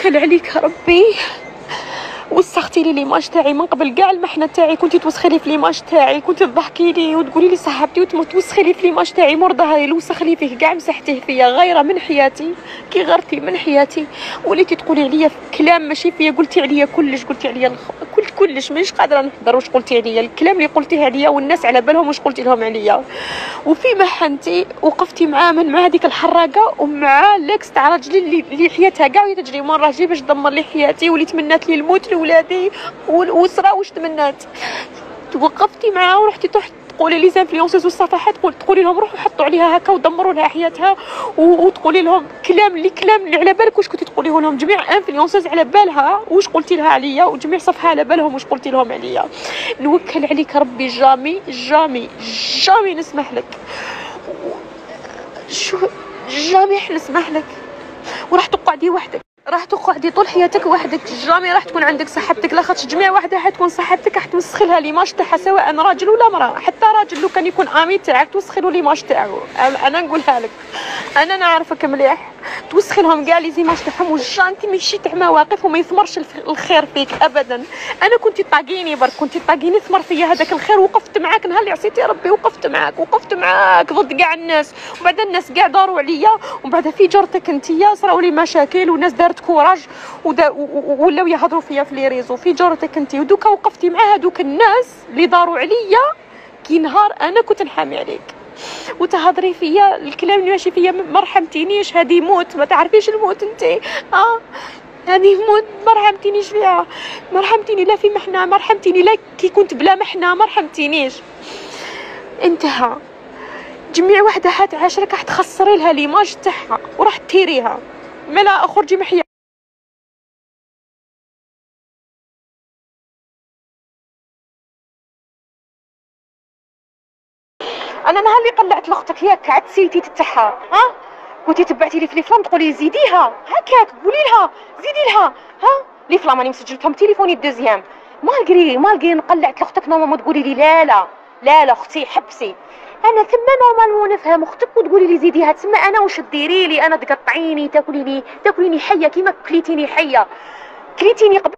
توكل عليك ربي. وسختي لي ليماج تاعي من قبل كاع المحنه تاعي، كنتي توسخي لي في ليماج تاعي، كنتي تضحكي لي وتقولي لي صاحبتي وتوسخي لي في ليماج تاعي، مور ظهري اللي وسخ لي فيه كاع مسحتيه فيا، غيره من حياتي كي غرتي من حياتي. وليتي تقولي عليا كلام ماشي فيا، قلتي عليا كلش، قلتي عليا قلت كلش، مانيش قادره نحضر واش قلتي عليا، الكلام اللي قلتيه عليا والناس على بالهم واش قلتي لهم عليا. وفي محنتي وقفتي معاه مع هذيك الحراقه ومع لاكس تاع راجلي اللي حياتها كاع وهي تجري من راجلي باش تدمر لي حياتي، واللي تمنات لي الموت لولادي والاسره واش تمنات. توقفتي معاه ورحتي تقولي لي زانفلونسوز والصفحات، تقولي لهم روحوا حطوا عليها هكا ودمروا لها حياتها، وتقولي لهم كلام اللي على بالك واش كنتي تقوليه لهم. جميع انفلونسوز على بالها واش قلتي لها عليا، وجميع صفحه على بالهم واش قلتي لهم عليا. نوكل عليك ربي جامي جامي جامي نسمح لك، شو جامي حنسمح لك. وراح تقعدي وحدك، راح تقعدي طول حياتك وحدك، جامي راح تكون عندك صاحبتك، لاخاطش جميع واحده حتكون صاحبتك راح توسخ لها ليماج تاعها، سواء راجل ولا مراه. حتى راجل لو كان يكون امي تاعك توسخ له ليماج تاعو، انا نقولها لك، انا نعرفك مليح، توسخ لهم كاع لي زيماج تاعهم. وجانتي ماشي تاع مواقف وما يثمرش الخير فيك ابدا. انا كنتي طاقيني برك، كنتي طاقيني ثمر فيا هذاك الخير، وقفت معاك نهار اللي عصيتي ربي، وقفت معاك ضد كاع الناس، وبعد الناس كاع داروا عليا، ومن بعد في جرتك انتيا صراو لي مشاكل وناس دارت كوراج ولاو يهضروا فيا في لي ريزو في جرتك انت. ودوكا وقفتي مع هذوك الناس اللي داروا عليا كي نهار انا كنت نحامي عليك، وتهضري فيا الكلام اللي ماشي فيا. ما رحمتينيش، هذه موت، ما تعرفيش الموت انت. هذه موت ما رحمتينيش فيها، ما رحمتيني لا في محنه، ما رحمتيني لا كي كنت بلا محنه، ما رحمتينيش. انتهى. جميع وحده حتعاشرك راح تخسري لها ليماج تاعها وراح تيريها، ملا اخرجي محيا. انا نهار اللي قلعت لاختك ياك عاد سيتي تتحها، كنتي تبعتي لي في الفلام تقولي زيديها هكاك، قولي لها زيدي لها لي فلام راني مسجلتهم تليفوني الدوزيام. مالغري نقلعت لاختك نورمالمون تقولي لي لا اختي حبسي. انا ثم نورمالمون نفهم اختك وتقولي لي زيديها، تسمى انا واش ديري لي؟ انا تقطعيني تاكليني حيه كيما كليتيني حيه، كليتيني قبل